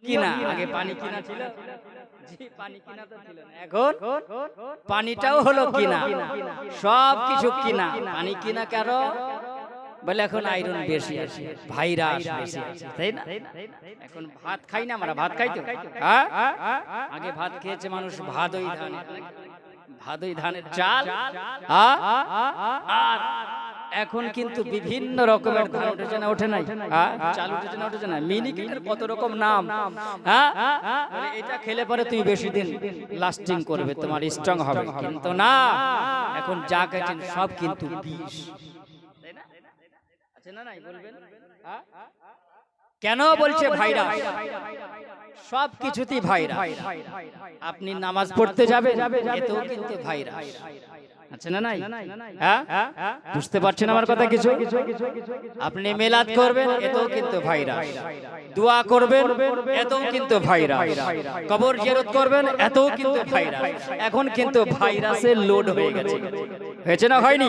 কিনা, আগে পানি কিনা ছিল, জি পানি কিনা তো ছিল না, এখন পানিটাও হলো কিনা, সব কিছু কিনা। পানি কিনা কেন বলে? এখন আয়রন বেশি আছে, ভাইরাস বেশি আছে, তাই না? এখন ভাত খাই না আমরা, ভাত খাই তো, হ্যাঁ? আগে ভাত খেয়েছে মানুষ ভাদই ধান, ভাদই ধানের চাল, আর এখন কিন্তু বিভিন্ন রকমের ধান উঠেছে না, ওঠে নাই? চাল উঠেছে না, উঠেছে না? মিনিকেটের কত রকম নাম, হ্যাঁ? এটা খেলে পরে তুই বেশি দিন লাস্টিং করবে, তোমার স্ট্রং হবে, কিন্তু না, এখন যা খাচ্ছেন সব কিন্তু বিষ, আছে না? নাই বলবেন কেন বলছে ভাইরাস? সব কিছুতেই ভাইরাস। আপনি নামাজ পড়তে যাবেন, এতেও কিন্তু ভাইরাস, আছে না? নাই? হ্যাঁ, বুঝতে পারছেন আমার কথা কিছু? আপনি মিলাদ করবেন, এতেও কিন্তু ভাইরাস। দোয়া করবেন, এতেও কিন্তু ভাইরাস। কবর জিয়ারত করবেন, এতেও কিন্তু ভাইরাস। এখন কিন্তু ভাইরাসের লোড হয়ে গেছে, হয়েছে না? হয়নি?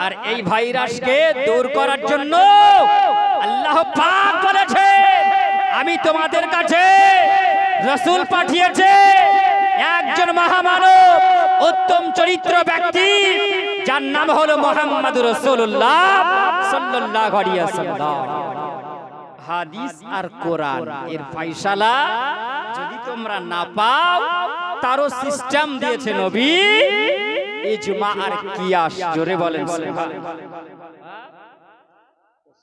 আর এই ভাইরাসকে দূর করার জন্য আল্লাহ পাক বলেছে, আমি তোমাদের কাছে রাসূল পাঠিয়েছে, একজন মহামানব, উত্তম চরিত্র ব্যক্তি, যার নাম হলো মুহাম্মদুর রাসূলুল্লাহ সাল্লাল্লাহু আলাইহি ওয়াসাল্লাম। হাদিস আর কোরআন এর ফয়সালা যদি তোমরা না পাও, তারও সিস্টেম দিয়েছে নবী, ইজমা আর কিয়াস। জোরে বলেন সুবহানাল্লাহ।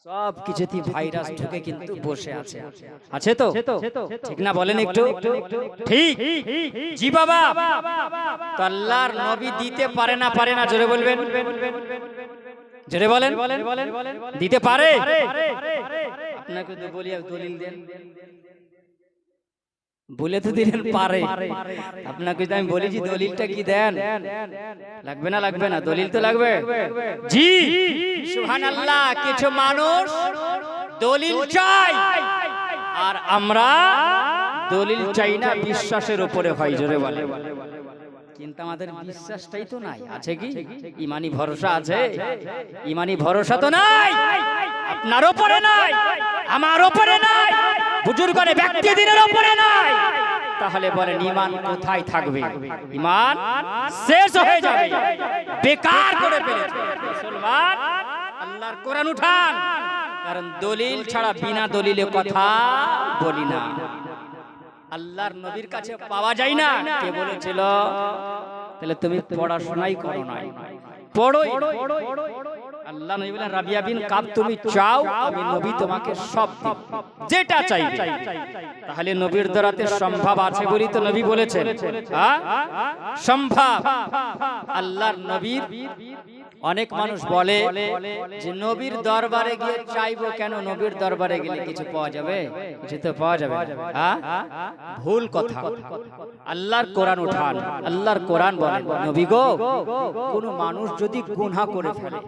সব কিছুতেই ভাইরাস ঢুকে কিন্তু বসে আছে, আছে তো? ঠিক না বলেন একটু? ঠিক, জি বাবা। তো আল্লাহর নবী দিতে পারে না, পারে না? জোরে বলবেন, জোরে বলেন। দিতে পারে? আপনাকে তো বলি, দলিল দেন, বলে তো দিলেন পারে। আপনাকে তো আমি বলেছি দলিলটা কি দেন, লাগবে না? লাগবে না? দলিল তো লাগবে, জি সুবহানাল্লাহ। কিছু মানুষ দলিল চাই, আর আমরা দলিল চাই না, বিশ্বাসের উপরে হয়। জোরে বলে। কিন্তু আমাদের বিশ্বাসটাই তো নাই, আছে কি? ইমানি ভরসা আছে? ইমানি ভরসা তো নাই, আপনার উপরে নাই, আমার উপরে নাই, বুজুর্গের ব্যক্তিদের উপরে নাই। তাহলে বলেন ঈমান কোথায় থাকবে? ঈমান শেষ হয়ে যাবে, বেকার করে ফেলেছে। মুসলমান, আল্লাহর কোরআন উঠান, কারণ দলিল ছাড়া বিনা দলিলে কথা বলি না। আল্লাহর নবীর কাছে পাওয়া যায় না, কে বলেছিল? তাহলে তুমি পড়াশোনাই করো নাই, পড়োই। আল্লাহ নবী বলেন, রাবিয়া বিন কাব, তুমি চাও, আমি নবী তোমাকে সব দেব, যেটা চাইবে। তাহলে নবীর দরাতে সম্ভব আছে বলি তো নবী বলেছেন, হ্যাঁ সম্ভব। আল্লাহর নবীর অনেক মানুষ বলে যে নবীর দরবারে গিয়ে চাইবো কেন? নবীর দরবারে গেলে কিছু পাওয়া যাবে? কিছু তো পাওয়া যাবে না। হ্যাঁ, ভুল কথা। আল্লাহর কোরআন উঠান, আল্লাহর কোরআন বলে, নবী গো, কোন মানুষ যদি গুনাহ করে ফেলে,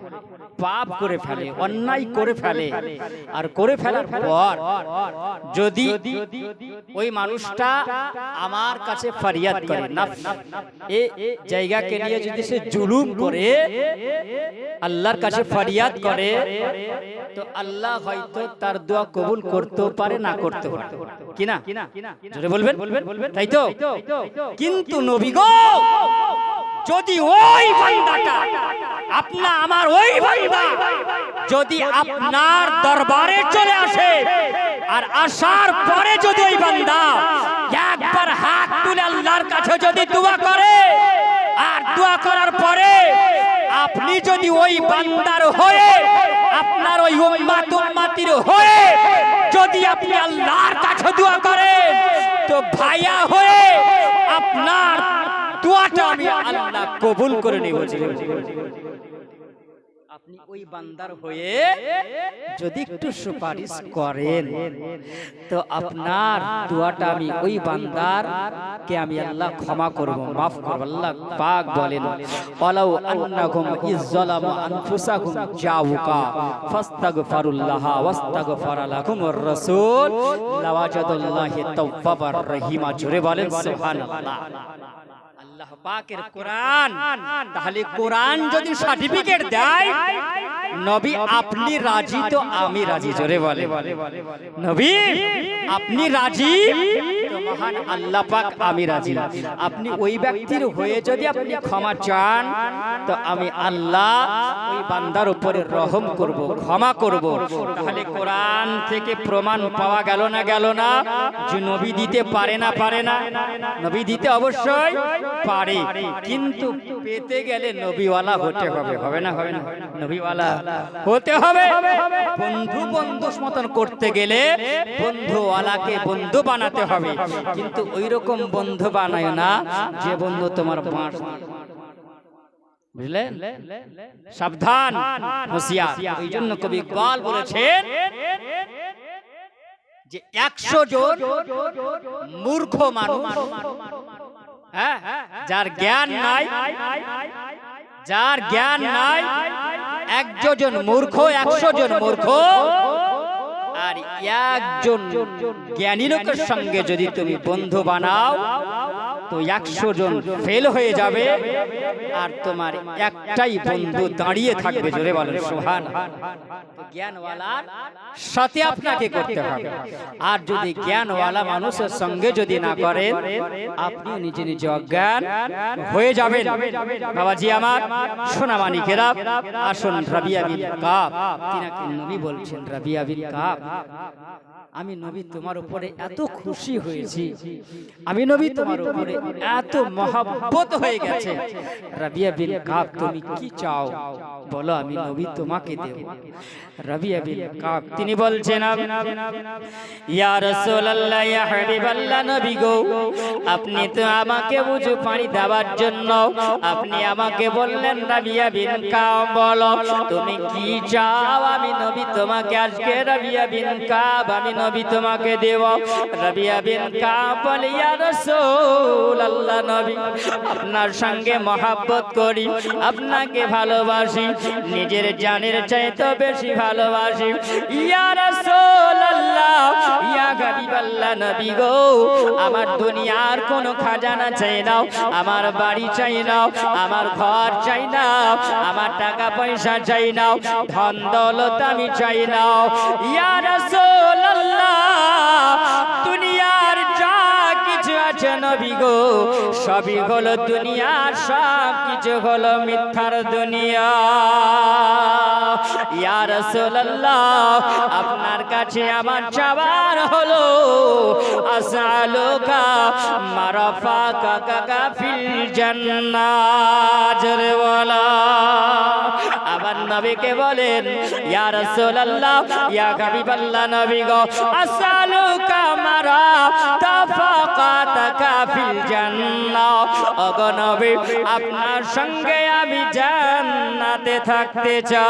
পাপ করে ফেলে, অন্যায় করে ফেলে, আর করে ফেলার পর যদি ওই মানুষটা আমার কাছে ফরিয়াদ করে, নাফস এই জায়গাকে নিয়ে যদি সে জুলুম করে, আল্লাহর কাছে ফরিয়াদ করে, তো আল্লাহ হয়তো তার দোয়া কবুল করতেও পারে, না করতে পারে, কি না? জোরে বলবেন, তাই তো? কিন্তু নবী গো, যদি ওই বান্দাটা, আপনা আমার ওই বান্দা যদি আপনার দরবারে চলে আসে, আর আসার পরে যদি ওই বান্দা একবার হাত তুলে আল্লাহর কাছে যদি দোয়া করে, আর দোয়া করার পরে আপনি যদি ওই বান্দার হয়ে, আপনার ওই উম্মতির হয়ে যদি আপনি আল্লাহর কাছে দোয়া করেন, তো ভাইয়া হয়ে আপনার দোয়াটা আমি আল্লাহ কবুল করে নেব। আপনি ওই বান্দার হয়ে যদি একটু সুপারিশ করেন, তো আপনার দোয়াটা আমি ওই বান্দার কে আমি আল্লাহ ক্ষমা করব, মাফ করব। আল্লাহ পাক বলেন, ওয়ালাউ আন্নাকুম ইযলামু আনফুসাকুম জাউকা ফাস্তাগফিরুল্লাহ ওয়াস্তাগফারা লাকুমুর রাসূল লাওয়াজাদাল্লাহি তাওয়াবার রহিমা। জোরে বলেন সুবহানাল্লাহ। আল্লাহ পাকের কোরআন। তাহলে কোরআন যদি সার্টিফিকেট দেয় নবী আপনি রাজি তো আমি রাজি, জোরে বলে নবী আপনি রাজি তো মহান আল্লাহ পাক আমি রাজি। আপনি ওই ব্যক্তির হয়ে যদি আপনি ক্ষমা চান তো আমি আল্লাহ ওই বান্দার উপরে রহম করব, ক্ষমা করব। তাহলে কোরআন থেকে প্রমাণ পাওয়া গেল না যে নবী দিতে পারে না? নবী দিতে অবশ্যই পারে, কিন্তু পেতে গেলে নবীওয়ালা হতে হবে। হবে না? নবীওয়ালা হতে হবে। বন্ধু মতন করতে গেলে বন্ধুওয়ালাকে বন্ধু বানাতে হবে, কিন্তু ওই রকম বন্ধু বানায় না যে বন্ধু তোমার বাঁশ। বুঝলেন? সাবধান, হুঁশিয়ার। এই জন্য কবি ইকবাল বলেছেন যে 100 জন মূর্খ মানুষ, হ্যাঁ, যার জ্ঞান নাই 100 জন মূর্খ, 100 জন মূর্খ, আর একজন জ্ঞানী লোকের সঙ্গে যদি তুমি বন্ধু বানাও তো 100 জন ফেল হয়ে যাবে, আর তোমার একটাই বন্ধু দাঁড়িয়ে থাকবে। জোরে বলেন সুবহানাল্লাহ। জ্ঞানওয়ালার সাথে আপনাকে করতে হবে, আর যদি জ্ঞানওয়ালা মানুষের সঙ্গে যদি না করেন আপনি নিজে অজ্ঞান হয়ে যাবেন। বাবাজি আমার, সোনা মানিকেরা, আসুন রাবিয়া বিন কাব, তিনাকে নবী বলছেন, রাবিয়া বিন কাব, আমি নবী তোমার উপরে এত খুশি হয়েছি, আমি নবী তোমার উপরে এত মহব্বত হয়ে গেছে। রাবিয়া বিন কাব, তুমি কি চাও বলো, আমি নবী তোমাকে দেব। রাবিয়া বিন কাব তিনি বলছেন, ইয়া রাসূলুল্লাহ, ইয়া হাবিবাল্লাহ, নবী গো, আপনি তো আমাকে বুঝু পানি দেওয়ার জন্য আপনি আমাকে বললেন, রাবিয়া বিন কাব বলো তুমি কি চাও, আমি নবী তোমাকে আজকে, রাবিয়া বিন কাব, আমি নবী তোমাকে দেব। রাবিয়া বিন কাব বলে, ইয়া রাসূলুল্লাহ, নবী আপনার সঙ্গে মহব্বত করি, আপনাকে ভালোবাসি, নিজের জানের চাইতে বেশি ভালোবাসি। ইয়া রাসূলুল্লাহ, ইয়া হাবিবাল্লাহ, নবী গো, আমার দুনিয়ার কোনো খাজানা চাই না, আমার বাড়ি চাই না, আমার ঘর চাই না, আমার টাকা পয়সা চাই না, ধন দৌলত আমি চাই না। ইয়া রাসূলুল্লাহ, দুনিয়ার যা কিছু আছে নবী গো, সবই হলো দুনিয়ার, সব কিছু হলো মিথ্যার দুনিয়া। ইয়া রাসূলুল্লাহ, আপনার কাছে আমার চাওয়ার হলো, আসআলুকা মারাফাকা ফিল জান্নাত। জোরে বলো। আবার নবীকে বলেন, ইয়া রাসূলুল্লাহ, ইয়া হাবিবাল্লাহ, নবী গো, আসআলুকা মারাফাকা ফিল জান্নাত। ওগো নবী, আপনার সঙ্গে আমি জান্নাতে থাকতে চাই।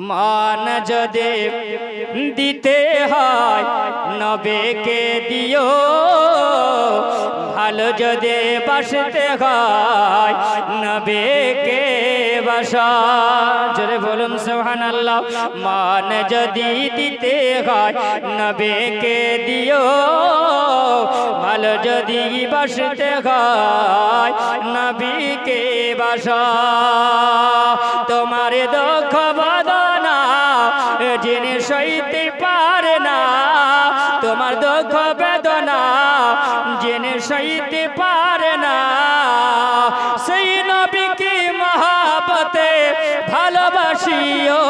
মান যদি দিতে হয় নবীকে দিও, ভালো যদি বাসতে হয় নবীকে বাসা। জোরে বলুন সুবহানাল্লাহ। মান যদি দিতে হয় নবীকে দিও, ভালো যদি বাসতে হয় নবীকে বাসা। তোমার দুঃখ বেদনা যিনি সইতে পারে না, তোমার দুঃখ বেদনা যিনি সইতে পারে না, সেই নবীকে মহব্বতে ভালোবাসিও।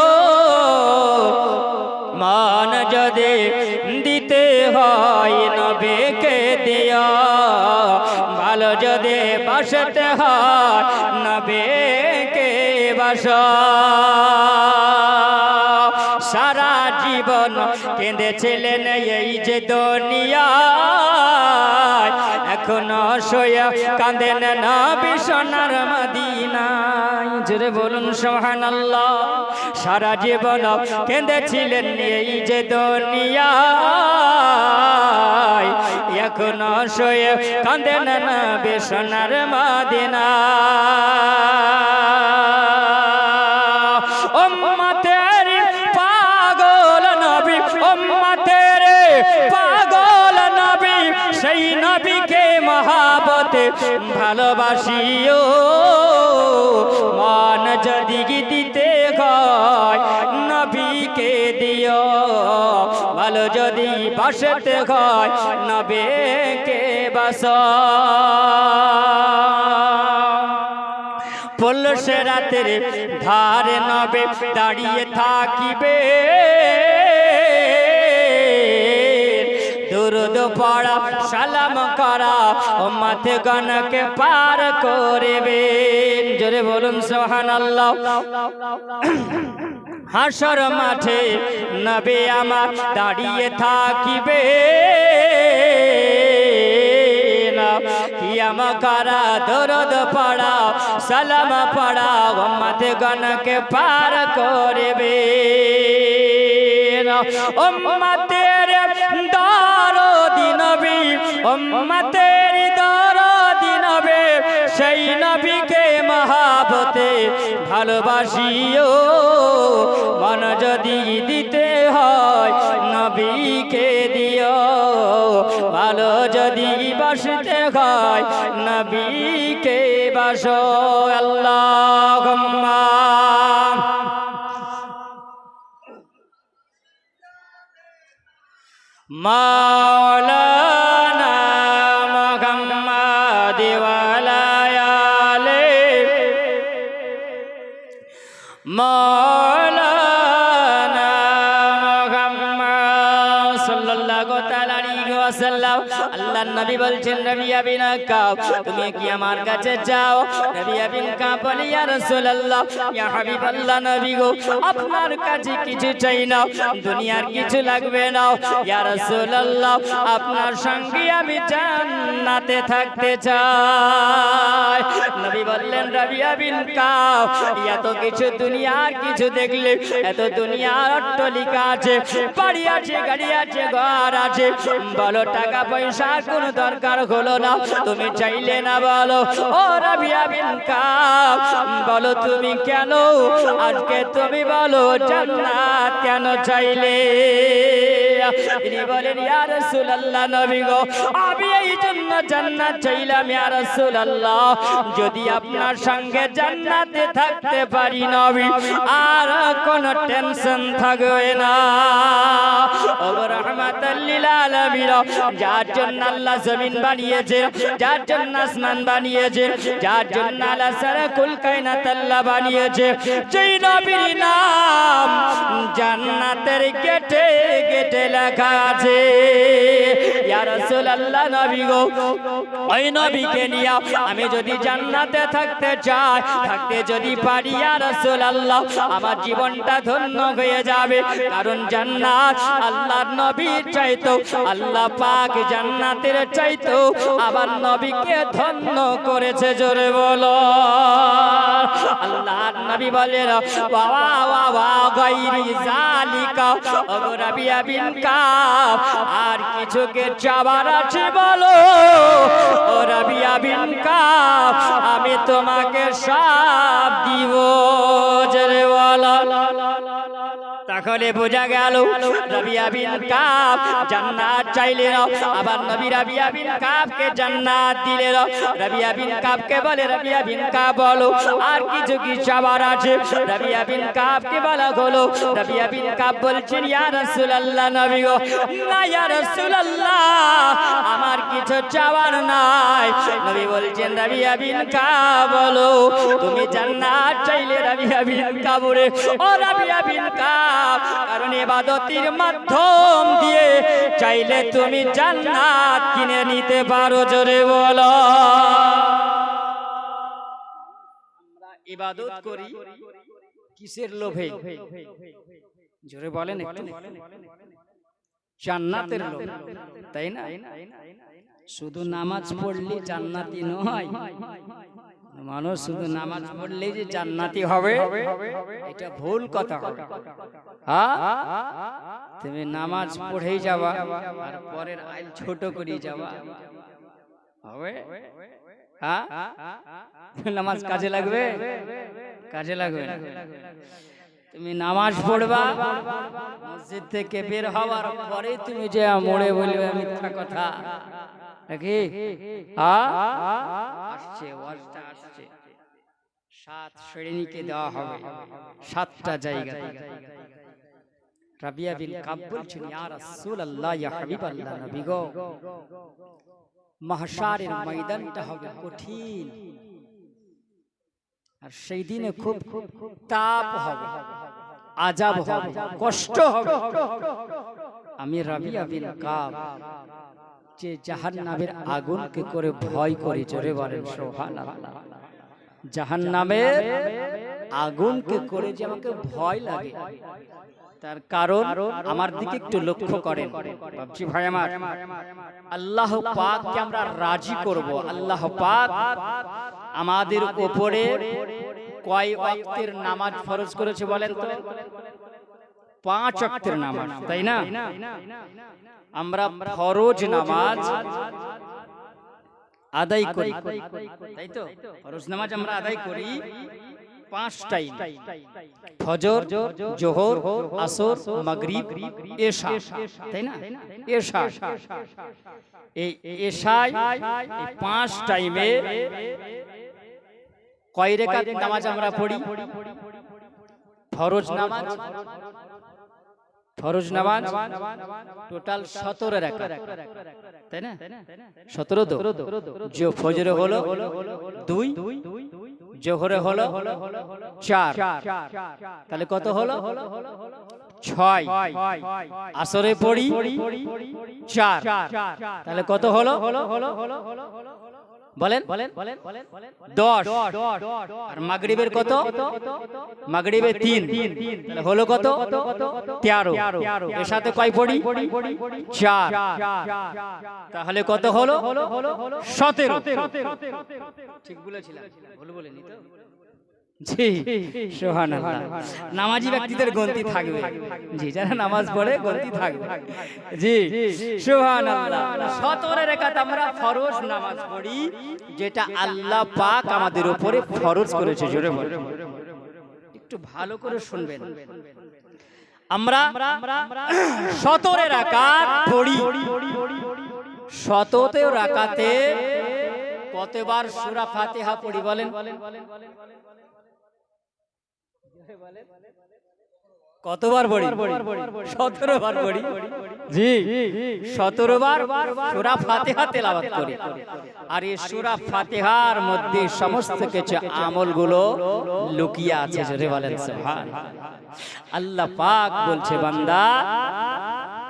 মান যদি দিতে হয় নবীকে দিও, ভালো যদি বাসতে হয় নবীকে বাসা। সারা জীবন কেঁদেছিলেন এই যে দুনিয়ায়, এখনো শোয়া কাঁদেন নবী সোনার মদিনায়। জোরে বলুন সুবহানাল্লাহ। সারা জীবন কেঁদেছিলেন এই যে দুনিয়ায়, এখনো শোয়া কাঁদেন নবী সোনার মদিনায়। উম্মতের পাগল নবী, উম্মতের পাগল নবী, সেই নবী ভালোবাসিও মন যদি দিতে হয় নবীকে দিও ভালো যদি বাসতে হয় নবীকে বাসো পলসে রাতের ধারে নবে দাঁড়িয়ে থাকিবে দুরুদ পড়া সালাম করা উম্মত গণকে পার করবেন জোরে বলুন সুবহানাল্লাহ হাসর মাঠে নবী আমার দাঁড়িয়ে থাকিবে কিয়াম করা দরুদ পড়া সালাম পড়া উম্মত গণকে পার করবে উম্মতের দরদি নবী উম্মতের দরদি নবী সেই নবীকে মহাবতে ভালোবাসিও মন যদি দিতে হয় নবীকে দিও ভালো যদি বাসতে হয় নবীকে বাসো আল্লাহুম্মা মাওলানা মুহাম্মদ ওয়ালা আলে মাওলানা মুহাম্মদ সাল্লাল্লাহু তাআলা আলাইহি ওয়াসাল্লাম আল্লাহর নবী বলছেন নবী আবিনা কাব তুমি কি আমার কাছে যাও নবী আবিন কাব বলে ইয়া রাসূলুল্লাহ ইয়া হাবিবাল্লাহ নবী গো আপনার কাছে কিছু চাই না দুনিয়ার কিছু লাগবে না ইয়া রাসূলুল্লাহ আপনার সঙ্গে আমি জান্নাতে থাকতে চাই নবী বললেন নবী আবিন কাব এত কিছু দুনিয়ার কিছু দেখলে এত দুনিয়ার অট্টালিকা আছে বাড়ি আছে গাড়ি আছে ঘর আছে বলো টাকা পয়সার কোনো দরকার হলো না তুমি চাইলে না বলো ও নবী আবিন কাব বলো তুমি কেন আজকে তুমি বলো জান্নাত কেন চাইলে তিনি বলেন ইয়া রাসূলুল্লাহ নবী গো আমি এই জন্য জান্নাত চাইলাম ইয়া রাসূলুল্লাহ যদি আপনার সঙ্গে জান্নাতে থাকতে পারি নবী আর কোনো টেনশন থাকবে না ও রাহমাতাল লিল আলামিন যার জন্য আল্লাহ জমিন বানিয়েছে যার জন্য আসমান বানিয়েছে যার জন্য আল্লাহ সারা কুল কায়নাত আল্লাহ বানিয়েছে যেই নবীর নাম জান্নাতের গেটে গেটে লেখা আছে ইয়া রাসূলুল্লাহ নবী গো ওই নবীকে নিয়ে আমি যদি জান্নাতে থাকতে চাই থাকতে যদি পারি ইয়া রাসূলুল্লাহ আমার জীবনটা ধন্য হয়ে যাবে কারণ জান্নাত আল্লাহর নবীর চাইতো আল্লাহ পাক জান্নাতের চাইতো আবার নবীকে ধন্য করেছে জোরে বলো আল্লাহর নবী বলেন ওয়া ওয়া ওয়া গায়রি জালিকা ও নবী আবিন কাব আর কিছুকে চাবার আছে বলো ও নবী আবিন কাব আমি তোমাকে সব দিব জোরে বলো তাহলে বোঝা গেল নবী আবিন কাব জান্নাত চাইলেন আবার নবী নবী আবিন কাবকে জান্নাত দিলেন নবী আবিন কাবকে বলে নবী আবিন কাব বলো আর কিছু কি চাবার আছে নবী আবিন কাবকে বলা হলো নবী আবিন কাব বলছেন ইয়া রাসূলুল্লাহ নবী গো না ইয়া রাসূলুল্লাহ আমার কিছু চাওয়ার নাই নবী বলছেন নবী আবিন কাব বলো তুমি জান্নাত চাইলে নবী আবিন কাবরে ও নবী আবিন কাব কারণ ইবাদতের মাধ্যম দিয়ে চাইলে তুমি জান্নাত কিনে নিতে পারো জোরে বলো আমরা ইবাদত করি কিসের লোভে জোরে বলেন একটু জান্নাতের লোভে তাই না শুধু নামাজ পড়লে জান্নাতি নয় মানুষ শুধু নামাজ পড়লেই যে জান্নাতি হবে এটা ভুল কথা হবে হ্যাঁ তুমি নামাজ পড়েই যাবা আর পরের আইল ছোট করে যাবা হবে হ্যাঁ নামাজ কাজে লাগবে কাজে লাগবে তুমি নামাজ পড়বা মসজিদ থেকে বের হওয়ার পরে তুমি যে মোড়ে বলবে মিথ্যা কথা নাকি আসছে ওয়াজটা আসছে 7 শ্রেণীকে দেওয়া হবে 7টা জায়গা। রাবিয়া বিন কাব বলছেন, ইয়া রাসূলুল্লাহ, ইয়া হাবিবাল্লাহ, নবী গো, মাহশারের ময়দানটা হবে কঠিন, আর সেই দিনে খুব তাপ হবে, আযাব হবে, কষ্ট হবে। আমি রাবিয়া বিন কাব যে জাহান্নামের আগুনকে করে ভয় করি, জোরে বলেন সুবহানাল্লাহ। জাহান্নামের আগুনকে করে যে আমাকে ভয় লাগে, তার কারণ আমার দিকে একটু লক্ষ্য করেন বাপজি ভাই আমার। আল্লাহ পাককে আমরা রাজি করব। আল্লাহ পাক আমাদের উপরে কয় ওয়াক্তের নামাজ ফরজ করেছে বলেন তো? 5 ওয়াক্তের নামাজ, তাই না? আমরা ফরজ নামাজ আদায় করি, তাই তো? ফরজ নামাজ আমরা আদায় করি 5 টাইম: ফজর, জোহর, আসর, মাগরিব, এশা, তাই না? এশা, এই এশায় এই 5 টাইমে কয় রাকাত নামাজ আমরা পড়ি? ফরজ নামাজ টোটাল 17 রাকাত, তাই না? 17 তো। যে ফজরে হলো 2, জোহরে হলো 4, তাহলে কত হলো? 6। আসরে পড়ি 4, তাহলে কত হলো? বলেন 10। আর মাগরিবের কত? মাগরিবে 3, তাহলে হলো কত? 13। এর সাথে কয় পড়ি? 4, তাহলে কত হলো? 17। ঠিক বলেছিলাম? ভুল বলিনি তো? জি, সুবহানাল্লাহ। নামাজি ব্যক্তিদের গন্তি থাকবে, জি, যারা নামাজ পড়ে গন্তি থাকবে, জি, সুবহানাল্লাহ। 17 রাকাত আমরা ফরজ নামাজ পড়ি, যেটা আল্লাহ পাক আমাদের উপরে ফরজ করেছে। জোরে বলেন, একটু ভালো করে শুনবেন। আমরা 17 রাকাত পড়ি। 17 রাকাতে কতবার সূরা ফাতিহা পড়ি বলেন? কতবার পড়ি? 17 বার পড়ি, জি, 17 বার সূরা ফাতিহা তেলাওয়াত করি। আর এই সূরা ফাতিহার মধ্যে সমস্ত কিছু আমলগুলো লুকিয়ে আছে। জোরে বলেন সুবহানাল্লাহ। আল্লাহ পাক বলছে, বান্দা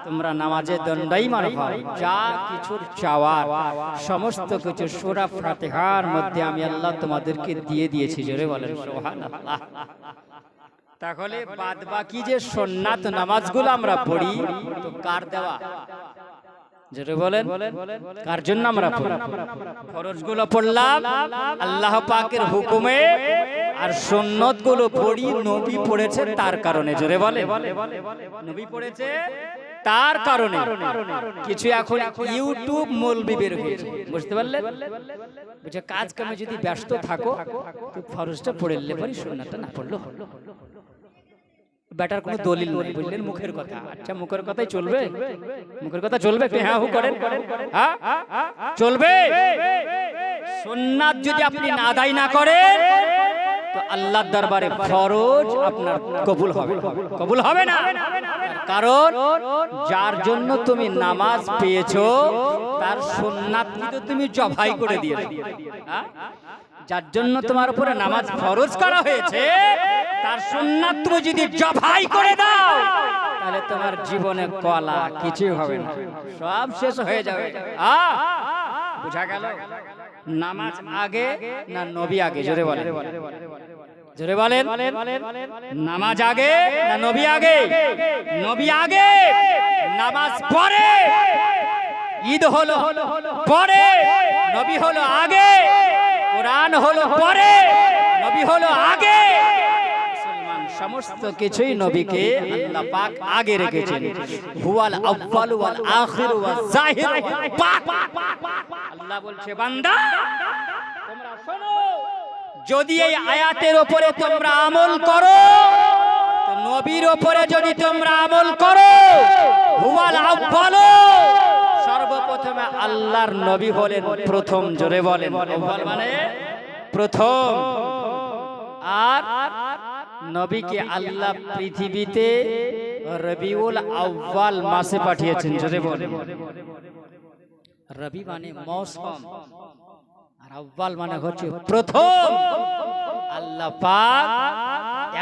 তোমরা নামাজে দণ্ডায়মান হও, যা কিছুর চাওয়ার সমস্ত কিছু সূরা ফাতিহার মধ্যে আমি আল্লাহ তোমাদেরকে দিয়ে দিয়েছি। জোরে বলেন সুবহানাল্লাহ। তাহলে বাদ বাকি যে সুন্নাত নামাজগুলো আমরা পড়ি, তো কার দেওয়া? জোরে বলেন, কার জন্য আমরা পড়ি? ফরজগুলো পড়লাম আল্লাহ পাকের হুকুমে, আর সুন্নতগুলো পড়ি নবী পড়েছে তার কারণে। জোরে বলেন, নবী পড়েছে তার কারণে। কিছু এখন ইউটিউব মৌলবি বের হয়েছে, বুঝতে পারলেন? বুঝে কাজ কামে যদি ব্যস্ত থাকো তো ফরজটা পড়ে নিলে পারি, সুন্নাতটা না পড়লো হলো। বেটার কোনো দলিল নেই, বুঝলেন? মুখের কথা। আচ্ছা, মুখের কথাই চলবে? মুখের কথা চলবে? হ্যাঁ হু করেন, হ্যাঁ চলবে। সুন্নাত যদি আপনি আদায় না করেন তো আল্লাহর দরবারে ফরজ আপনার কবুল হবে, কবুল হবে না। কারণ যার জন্য তুমি নামাজ পেয়েছো তার সুন্নাত কিন্তু তুমি জবাই করে দিয়েছো। যার জন্য তোমার উপরে নামাজ ফরজ করা হয়েছে তার সুন্নাত তুমি যদি জবাই করে দাও তাহলে তোমার জীবনে কলা কিছুই হবে না, সব শেষ হয়ে যাবে। বুঝা গেল? নামাজ আগে না নবী আগে? জোরে বলেন, জোরে বলেন। নামাজ আগে না নবী আগে? নবী আগে, নামাজ পরে। ঈদ হলো পরে, নবী হলো আগে। কোরআন হলো পরে, নবী হলো আগে। মুসলমান সমস্ত কিছুই নবীকে আল্লাহ পাক আগে রেখেছেন। হুয়াল আউয়াল ওয়াল আখির ওয়াজ জাহির ওয়াল বাতিন। আল্লাহ বলছে, বান্দা তোমরা শোনো, যদি এই আয়াতের উপরে তোমরা আমল করো, তো নবীর উপরে যদি তোমরা আমল করো, হুয়াল আউয়াল, সর্বপ্রথমে আল্লাহ আল্লাহর নবী হলেন প্রথম, জোরে বলেন আউয়াল মানে প্রথম। আর নবীকে আল্লাহ পৃথিবীতে রবিউল আউয়াল মাসে পাঠিয়েছেন, জোরে বলেন। রবি মানে মৌসুম আর আউয়াল মানে হচ্ছে প্রথম। আল্লাহ পাক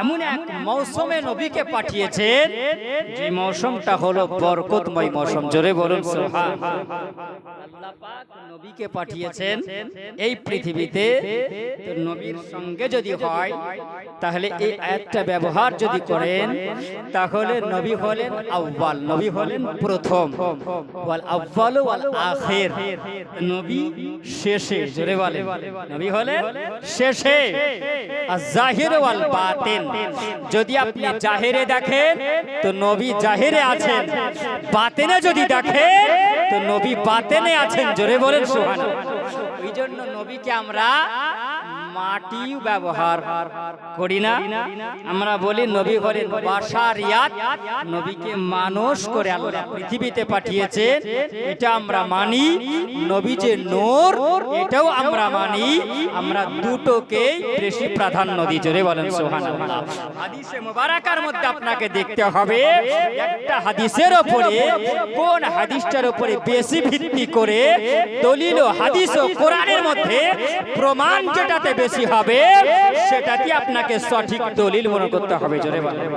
এমন এক মৌসুমে নবীকে পাঠিয়েছেন যে মৌসুমটা হলো বরকতময় মৌসুম, জোরে বলুন সুবহানাল্লাহ। আল্লাহ পাক নবীকে পাঠিয়েছেন এই পৃথিবীতে। তো নবীর সঙ্গে যদি হয় তাহলে এই আয়াতটা ব্যবহার যদি করেন তাহলে নবী হলেন আউয়াল, নবী হলেন প্রথম। ওয়াল আউয়ালু ওয়াল আখির, নবী শেষে, জোরে বলেন নবী হলেন শেষে। আর জাহির ওয়াল বাতিন, যদি আপনি জাহিরে দেখেন তো নবী জাহিরে আছেন, বাতিনে যদি দেখেন তো নবী বাতিনে আছেন, জোরে বলেন সুবহানাল্লাহ। এই জন্য নবীকে আমরা মাটি ব্যবহার করি না, আমরা বলি নবী হলেন বাশারিয়াত, নবীকে মানুষ করে আল্লাহ পৃথিবীতে পাঠিয়েছেন, এটা আমরা মানি। নবী যে নূর, এটাও আমরা মানি। আমরা দুটোকেই বেশি প্রাধান্য দিই, জোরে বলেন সুবহানাল্লাহ। হাদিসে মুবারাকার মধ্যে আপনাকে দেখতে হবে একটা হাদিসের উপরে, কোন হাদিসটার উপরে বেশি ভিত্তি করে দলিল ও হাদিস ও কোরআনের মধ্যে প্রমাণ যেটাতে বেশি হবে সেটাকে আপনাকে সঠিক দলিল মনে করতে হবে, জোরে বলেন।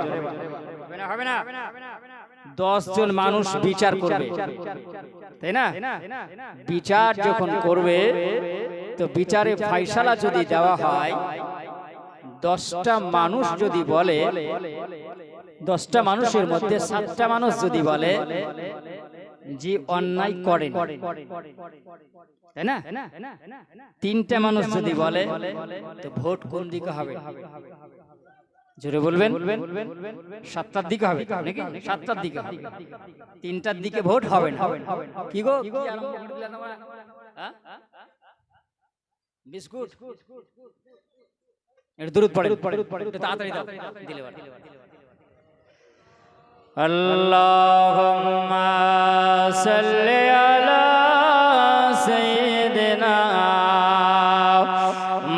হবে না 10 জন মানুষ বিচার করবে, তাই না? বিচার যখন করবে তো বিচারে ফয়সালা যদি দেওয়া হয়, 10টা মানুষ যদি বলে, 10টা মানুষের মধ্যে 7টা মানুষ যদি বলে যে অন্যায় করেন, তাই না? 3টা মানুষ যদি বলে তো ভোট কোন দিকে হবে? জোরে বলবেন 7টার দিকে হবে নাকি? 7টার দিকে হবে, 3টার দিকে ভোট হবে না। কি গো, বিস্কুট এটা দরুদ পড়ে, তাড়াতাড়ি দাও দিলে বাড়ি। আল্লাহুম্মা সাল্লি আলা সাইয়্যিদিনা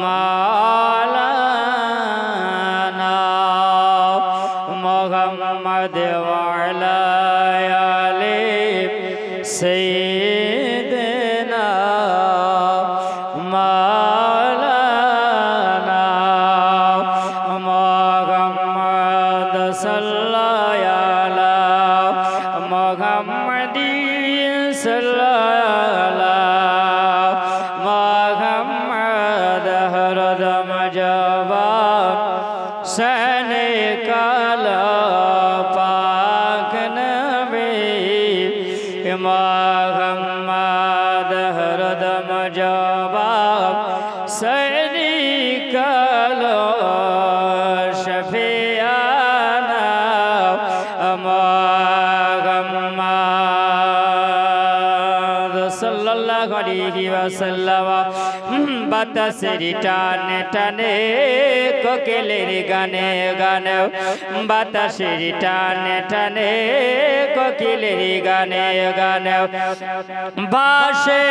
মাওলানা মুহাম্মদ ওয়া আলা আলি সাইয়্যিদিনা মাওলানা মুহাম্মদ সাল্লাল্লাহু আলা মুহাম্মাদিন সাল্লাল্লাহু মুহাম্মদ হরদম জবান সনে কালা পাক নবী মুহাম্মদ হরদম জবান সনে কালা শফিয়ানা মুহাম্মদ সাল্লাল্লাহু আলাইহি ওয়াসাল্লাম। বাতাসের টানে টানে কোকিলের গানে গানে, বাতাসের টানে টানে কোকিলের গানে গানে, ভাসে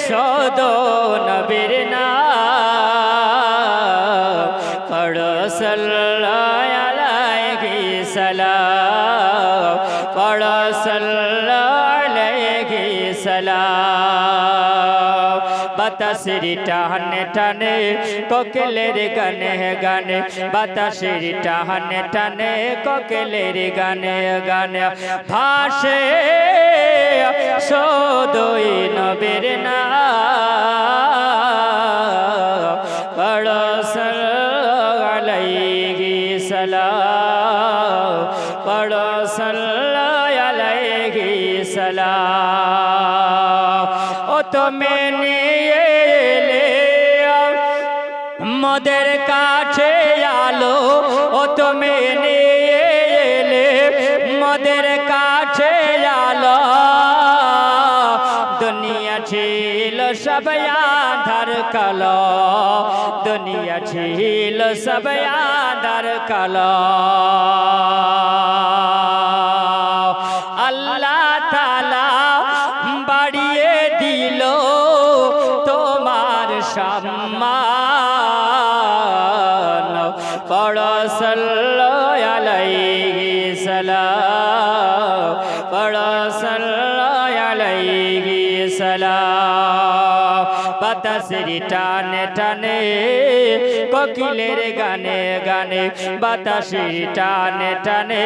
সদ নবীর নাম, পড়ো সাল্লাল্লাহু আলাইহি সালাম, পড়ো সাল্লাল্লাহু আলাইহি সালাম। বাতাসের টানে টানে কোকিলের গানে গানে, বাতাসের টানে টানে কোকিলের গানে গানে, ভাসে সদই নবীর নাম, পড়ো সাল্লাল্লাহু আলাইহি সালাম, পড়ো সাল্লাল্লাহু আলাইহি সালাম। ও তুমি নিয়ে এলে মোদের কাছে আলো, ও তুমি নিয়ে এলে মোদের কাছে আলো, দুনিয়া ছিল সব আঁধার কালো, দুনিয়া ছিল সব আঁধার কালো। আল্লাহ তাআলা বাড়িয়ে বাতাসের টানে টানে কোকিলের গানে গানে বাতাসের টানে টানে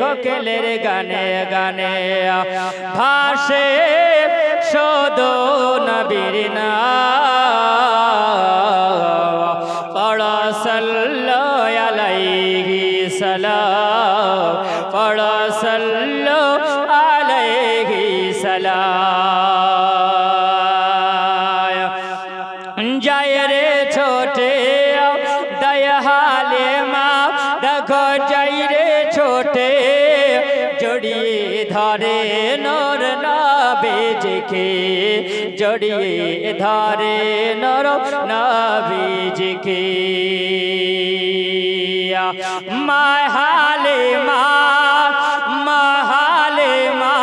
কোকিলের গানে গানে ভাসে শুধু নবীর নাম পড়ো সাল্লাল্লাহু আলাইহি সালাম পড়ো সাল্লাল্লাহু আলাইহি সালাম যায় রে ছোটে দয়া হালে মা দেখো যাই রে ছোটে জড়িয়ে ধরে নূর নবীজিকে জড়িয়ে ধরে নূর নবীজিকে মাহালে মা মাহালে মা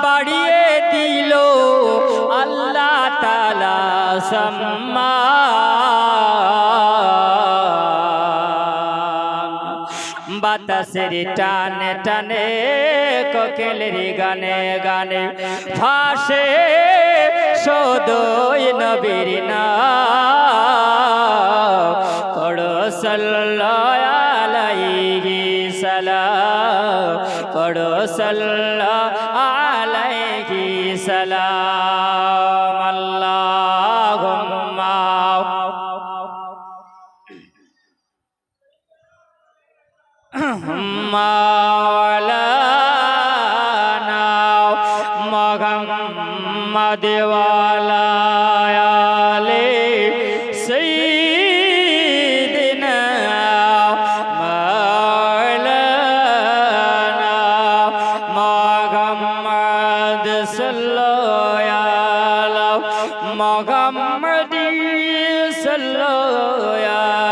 বাড়িয়ে দিল আল্লাহ তাআলা সম্মান বাতাসের টানে টানে কোকিলের গানে গানে ভাসে শুধুই নবীর নাম পড়ো সাল্লাল্লাহু আলাইহি সালাম পড়ো সাল্লাল্লাহু আলাইহি সালাম আল্লাহুম্মা মাওলানা মুহাম্মদ ওয়ালা আলি সাইয়্যিদিনা মাওলানা মুহাম্মদ সাল্লাল্লাহু আলাইহি মুহাম্মদ সাল্লাল্লাহু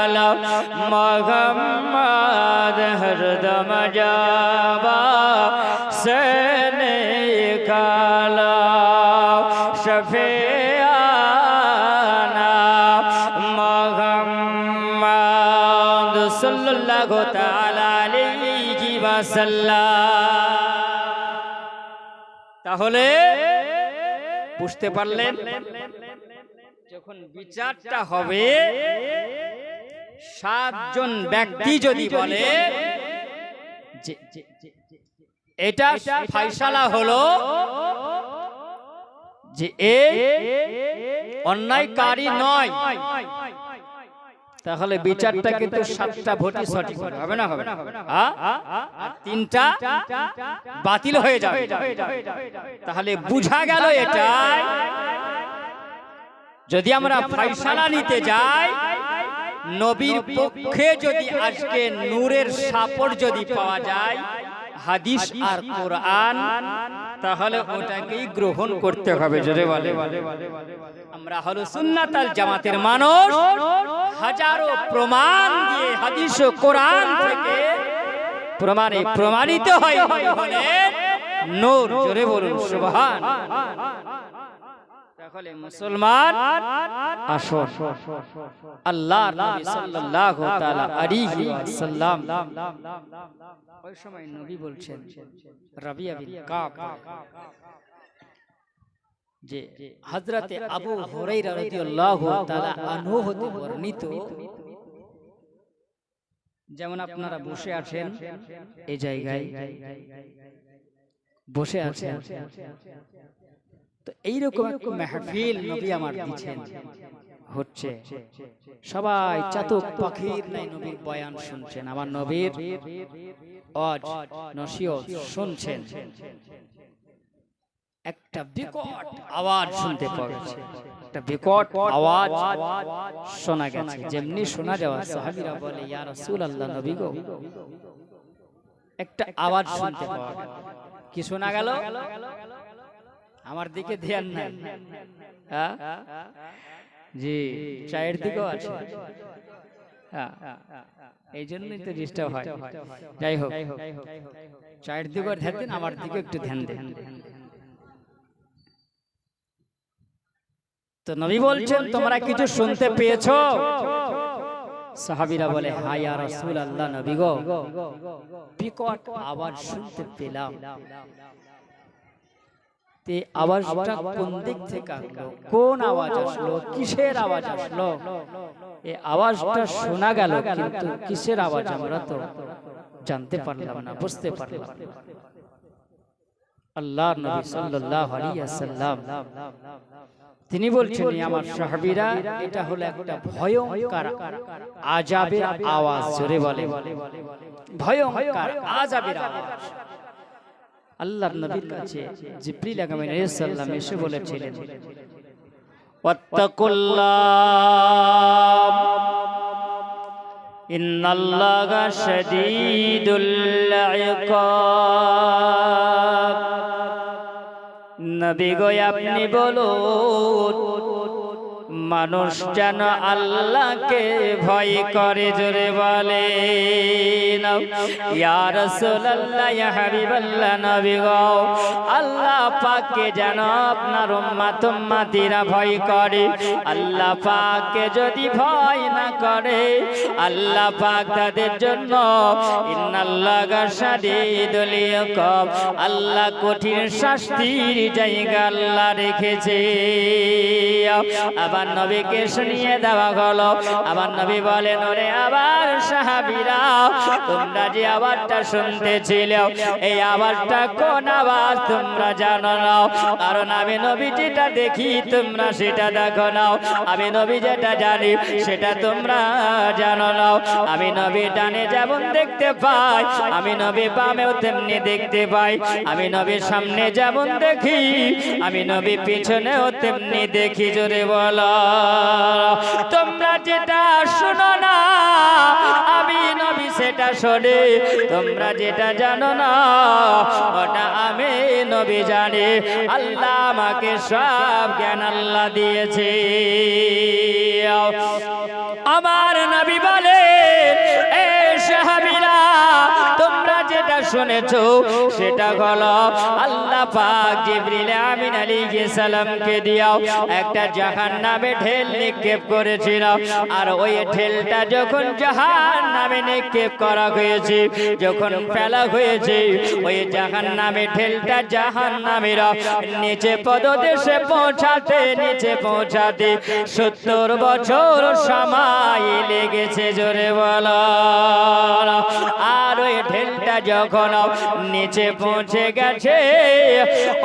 আলাইহি মুহাম্মদ हरदम जाबा से निकाला शफियाना मुहम्मद सल्लल्लाहु ताला अलैहि वसल्लम তাহলে বুঝতে পারলেন যখন বিচারটা হবে সাতজন ব্যক্তি যদি বলে এটা ফয়সালা হলো যে এই অন্যায়কারী নয় তাহলে বিচারটা কিন্তু সাতটা ভোটই সঠিক হবে না হবে আর তিনটা বাতিল হয়ে যাবে তাহলে বুঝা গেল এটাই যদি আমরা ফয়সালা নিতে যাই নবীর পক্ষে যদি আজকে নূরের সাপোর্ট যদি পাওয়া যায় হাদিস আর কোরআন তাহলে ওটাকেই গ্রহণ করতে হবে জোরে বলে আমরা হলো সুন্নাত আল জামাতের মানুষ হাজারো প্রমাণ দিয়ে হাদিস ও কোরআন থেকে প্রমাণে প্রমাণিত হয় বলে নূর জোরে বলুন সুবহান তাহলে মুসলমান আসুন আল্লাহর নবী সাল্লাল্লাহু তাআলা আলাইহি ওয়াসাল্লাম ওই সময় নবী বলছেন রাবিয়া বিন কাব যে হযরতে আবু হুরায়রা রাদিয়াল্লাহু তাআলা আনহু হতে বর্ণিত যেমন আপনারা বসে আছেন এই জায়গায় বসে আছেন তো এইরকম একটা মাহফিল নবী আমার দিয়েছেন হচ্ছে সবাই চাতক পাখির নাই নবীর বয়ান শুনছেন আমার নবীর ওয়াজ নসিহত শুনছেন একটা বিকট আওয়াজ শুনতে পাওয়া গেছে একটা বিকট আওয়াজ শোনা গেছে যেমনি শোনা যাওয়া সাহাবীরা বলে ইয়া রাসূলুল্লাহ নবী গো একটা আওয়াজ শুনতে পাওয়া গেল কি শোনা গেল আমার দিকে ধ্যান নাই জি চায়ের দিকেও আছে এই জন্যই তো ডিস্টার্ব হয় যাই হোক চায়ের দিকেও ধ্যান দেন আমার দিকে একটু ধ্যান দেন তো নবী বলছেন তোমরা কিছু শুনতে পেয়েছো সাহাবীরা বলে হ্যাঁ ইয়া রাসূলুল্লাহ নবী গো বিকট আওয়াজ শুনতে পেলাম তে আওয়াজটা কোন দিক থেকে আসলো, কোন আওয়াজ আসলো, কিসের আওয়াজ আসলো? এই আওয়াজটা শোনা গেল, কিন্তু কিসের আওয়াজ আমরা তো জানতে পারলাম না, বুঝতে পারলাম না। আল্লাহর নবী সাল্লাল্লাহু আলাইহি ওয়াসাল্লাম তিনি বলছেন, আমার সাহাবীরা, এটা হলো একটা ভয়ঙ্কর আযাবের আওয়াজ। জোরে বলে, ভয়ঙ্কর আযাবের আওয়াজ। আল্লাহর নবীর কাছে জিবরিল আলাইহিস সালাম এসে বলেছিলেন, ওয়াত্তাকুল্লাহ ইন্নাল্লাহা শাদীদুল ইকাব। নবী গো আপনি বলুন, মানুষ যেন আল্লাহকে ভয় করে। জোরে বলে ইয়া রাসূলুল্লাহ, ইয়া হাবিবাল্লাহ, নবী গো আল্লাহ পাককে যেন আপনার উম্মত উম্মতিরা ভয় করে। আল্লাহ পাককে যদি ভয় না করে, আল্লাহ পাক তাদের জন্য ইন্নাল্লাহা শাদীদুল ইকাব, আল্লাহ কঠিন শাস্তির জায়গা আল্লাহ রেখেছে। আবার নবীকে শুনিয়ে দেওয়া হলো। আবার নবী বলেন, ওরে আবার সাহাবীরা, তোমরা যে আওয়াজটা শুনতেছিল, এই আওয়াজটা কোন আওয়াজ তোমরা জানো না? কারণ আমি নবী যেটা দেখি তোমরা সেটা দেখো না, আমি নবী যেটা জানি সেটা তোমরা জানো না। আমি নবী ডানে যেমন দেখতে পাই, আমি নবী বামেও তেমনি দেখতে পাই। আমি নবীর সামনে যেমন দেখি, আমি নবী পিছনেও তেমনি দেখি। জোরে বলো, তোমরা যেটা শোনো না আমি নবী সেটা শোনে, তোমরা যেটা জানো না ওটা আমি নবী জানি। আল্লাহ আমাকে সব জ্ঞান আল্লাহ দিয়েছে। আমার নবী বলে, এ সাহাবীরা, তোমরা যেটা শুনেছো সেটা হলো আল্লাহ পাক জিবরিল আমিন আলাইহিস সালামকে দিয়াও একটা জাহান্নামে ঢেল নিক্ষেপ করেছিল। আর ওই ঢেলটা যখন জাহান্নামে নিক্ষেপ করা হয়েছে, যখন ফেলা হয়েছে, ওই জাহান্নামে ঢেলটা জাহান্নামীরা নিচে পদদেশে পৌঁছাতে, নিচে পৌঁছাতে 70 বছর সময় লেগেছে। জোরে বলো। আর ওই ঢেলটা যখন নিচে পৌঁছে গেছে,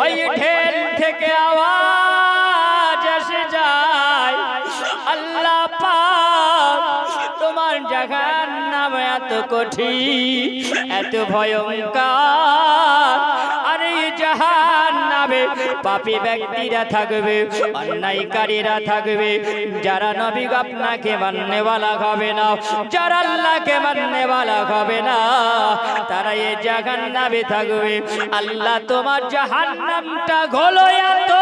ওই ঢেল থেকে আওয়াজ এসে যায়, আল্লাহ পাক তোমার জাহান্নাম এত কঠিন, এত ভয়ঙ্কর। আর এই জাহান্নামে পাপী ব্যক্তিরা থাকবে, অন্যায়কারীরা থাকবে, যারা নবী আপনাকে মাননেওয়ালা হবে না, যারা আল্লাহকে মাননেওয়ালা হবে না, তারা এই জাহান্নামে থাকবে। আল্লাহ তোমার জাহান্নামটা হলো এত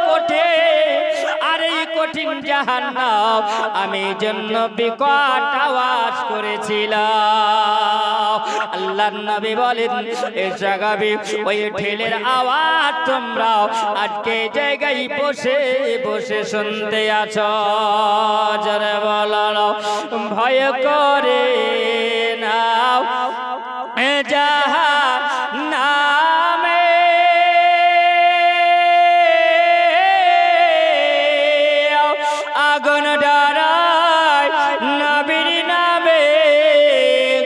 কঠিন, আর এই কঠিন জাহান্নাম আমি জন্য বিকট আওয়াজ করেছিলাম। আল্লাহর নবী বলেন, এ জাগাবে ওই ঢেলের আওয়াজ তোমরা আজকে জায়গায় বসে বসে শুনতে আছো। যারা বলো ভয় করে না জাহান্নামে, আগুন ডরায় নবীর নামে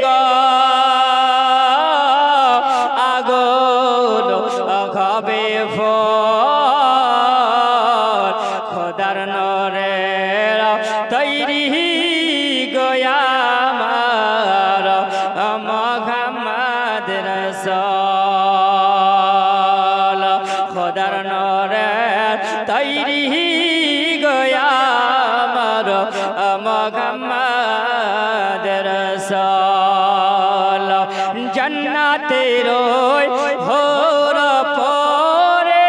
গো, আগুন হবে ফোর, খোদার নরে তৈরি গোয়া আমার মুহাম্মদ রাসূল, খোদার নরে তৈরি গোয়া আমার মুহাম্মদ রাসূল। জান্নাতের হর পরে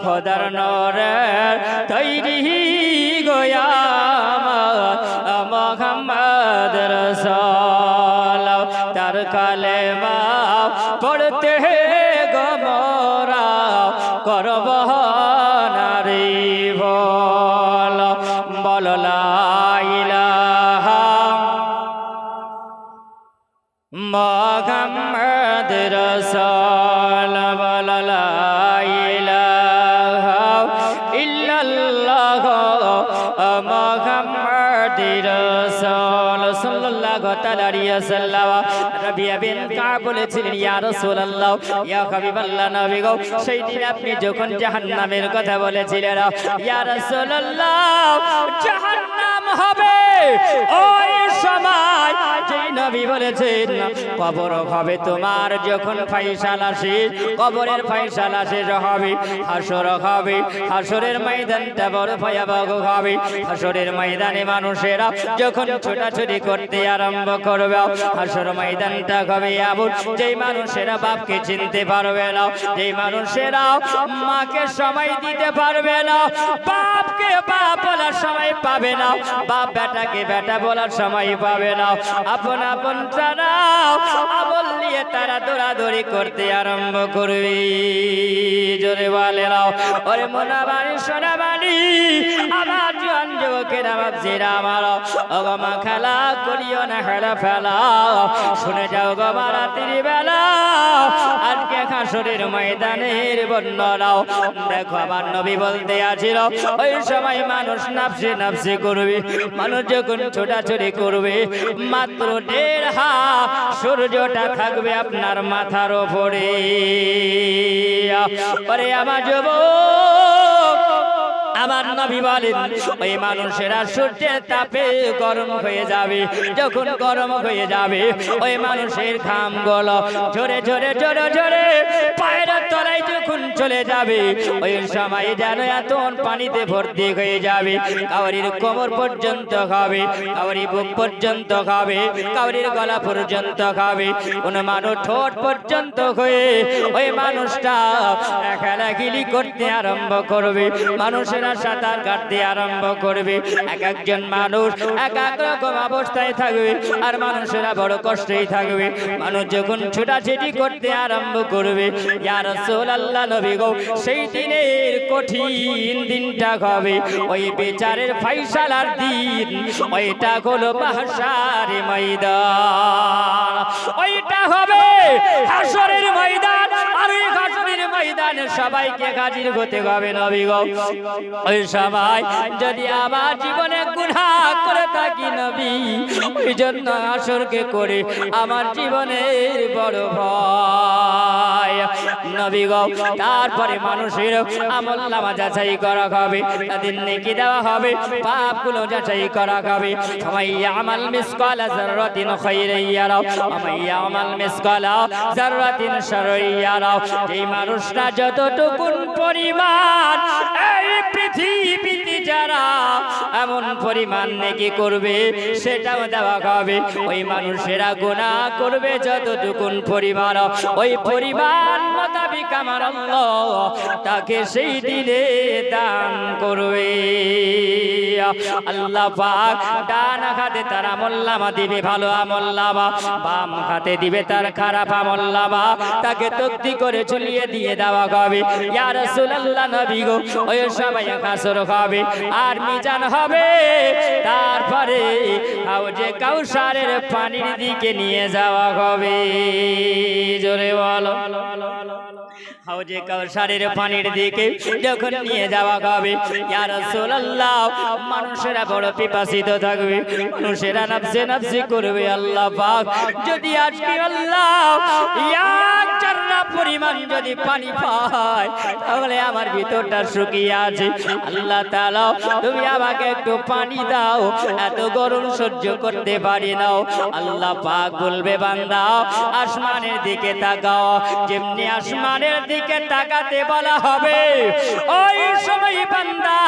খোদার নূরে তৈরি গোয়া মোহাম্মদ রাসূল তার কালেমা পড়তে গো মোরা করব নারী বল বল লা ইলাহা মোহাম্মদ রাসূল বল লা ইলাহা ইল্লাল্লাহ মোহাম্মদ রাসূল সাল্লাল্লাহু তাআলা আলাইহি ওয়াসাল্লাম রাবিয়া বিন কাব বলেছিলেন ইয়া রাসূলুল্লাহ ইয়া হাবিবাল্লাহ নবী গো সেই দিন আপনি যখন জাহান্নামের কথা বলেছিলেন ইয়া রাসূলুল্লাহ জাহান্নাম হবে ওই সময় যেই নবী বলেছেন কবর হবে তোমার যখন ফায়সালা শেষ কবরের ফায়সালা শেষ হবে হাসর হবে হাসরের ময়দানটা বড় ভয়াবহ হবে হাসরের ময়দানে মানুষেরা যখন ছোটাছুটি করতে আরম্ভ করবে হাসর ময়দানটা হবে এমন যেই মানুষেরা বাপকে চিনতে পারবে না যেই মানুষেরা মাকে সময় দিতে পারবে না বাপকে বাপ বলার সময় পাবে না বাপ বেটাকে বেটা বলার সময় পাবে না আপন আপন তারা আমল নিয়ে তারা দৌড়াদৌড়ি করতে আরম্ভ করবে জোরে বলে নাও ওরে মোনাবাড়ি সোনাবাড়ি আমার জীবন যুবকের আমার জেরা আমার অগমা খেলা করিও না হেলা ফেলা শুনে যাও গো রাত্রির বেলা আজকে হাসরের ময়দানের বর্ণনাও দেখো আমার নবী বলতে আছিল ওই সময় মানুষ নাফসে নাফসে করবে মানুষ যখন ছোটাছুটি করবে মাত্র 1.5 হাত সূর্যটা থাকবে আপনার মাথার উপরে আরে আমার যুবক আমার নবী বলেন ওই মানুষেরা সূর্যের তাপে গরম হয়ে যাবে যখন গরম হয়ে যাবে ওই মানুষের ঘামগুলো ঝরে ঝরে ঝরে ঝরে পায়ের তলায় যখন চলে যাবে ওই সময় যেন এত পানিতে ভর্তি হয়ে যাবে কাউরির কোমর পর্যন্ত খাবে কাউরি বুক পর্যন্ত খাবে কাউরির গলা পর্যন্ত খাবে কোন মানুষ ঠোঁট পর্যন্ত হয়ে ওই মানুষটা খেলাখিলি করতে আরম্ভ করবে মানুষেরা সাঁতার কাটতে আরম্ভ করবে এক একজন মানুষ এক এক রকম অবস্থায় থাকবে আর মানুষেরা বড় কষ্টেই থাকবে মানুষ যখন ছোটাছুটি করতে আরম্ভ করবে ইয়া রাসূলুল্লাহ নবী গো সেই দিনের কঠিন দিনটা হবে ওই বিচারের ফায়সালার দিন ওইটা হলো মাহশারের ময়দান ওইটা হবে হাসরের ময়দান আর এই হাসরের ময়দানে সবাইকে হাজির হতে হবে নবী গো ওই সময় যদি আমার জীবনে গুনাহ করে থাকি নবী ওই জন্য হাসরকে করে আমার জীবনের বড় ভয় নবী গো তারপরে মানুষের আমলনামা যাচাই করা হবে তাদের নেকি দেওয়া হবে পাপগুলো যাচাই করা হবে মাইয়া আমাল মিসকালা যাররাতিন খায়রান ইয়ারা মাইয়া আমাল মিসকালা যাররাতিন শাররান ইয়ারা এই মানুষটা যতটুকু পরিমাণ এই পৃথিবীতে যারা এমন পরিমাণ নেকি করবে সেটাও দেওয়া হবে ওই মানুষেরা গুনাহ করবে যতটুকু পরিমাণ ওই পরিমাণ মোতাবেক আমার আল্লাহ তাকে সেই দিনে দান করবে আল্লাহ পাক ডান হাতে তার আমলনামা দিবে ভালো আমলনামা বাম হাতে দিবে তার খারাপ আমলনামা তাকে তক্তি করে ঝুলিয়ে দিয়ে দেওয়া হবে ইয়া রাসূলুল্লাহ নবী গো ওই সময় হাসর হবে আর মিজান হবে তারপরে হাউজে কাউসারের পানির দিকে নিয়ে যাওয়া হবে জোরে বলো হাউজে কাউসারের পানির দিকে যখন নিয়ে যাওয়া হবে ইয়া রাসূলুল্লাহ মানুষেরা বড় পিপাসিত থাকবে মানুষেরা নফসে নফসি করবে আল্লাহ পাক যদি আজকে আল্লাহ এক জাররা পরিমাণ যদি পানি পায় তাহলে আমার ভিতরটা শুকিয়ে আছে আল্লাহ তাআলা তুমি আমাকে একটু পানি দাও এত গরম সহ্য করতে পারি না আল্লাহ পাক বলবে বান্দা আসমানের দিকে তাকাও যেমনি আসমানের দিকে তাকাতে বলা হবে। ওই সময় বান্দা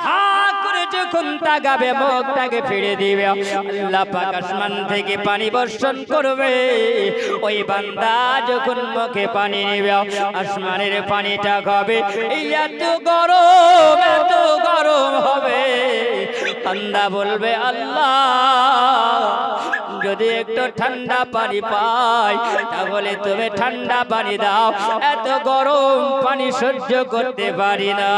হা করে যখন তাকাবে, মুখটাকে ফিরে দিবে, আল্লাহ পাক আসমান থেকে পানি বর্ষণ করবে। ওই বান্দা যখন মুখে পানি নিবে, আসমানের পানিটা খাবে, এত গরম হবে। বান্দা বলবে, আল্লাহ যদি একটু ঠান্ডা পানি পাই তাহলে তুমি ঠান্ডা পানি দাও, এত গরম পানি সহ্য করতে পারি না।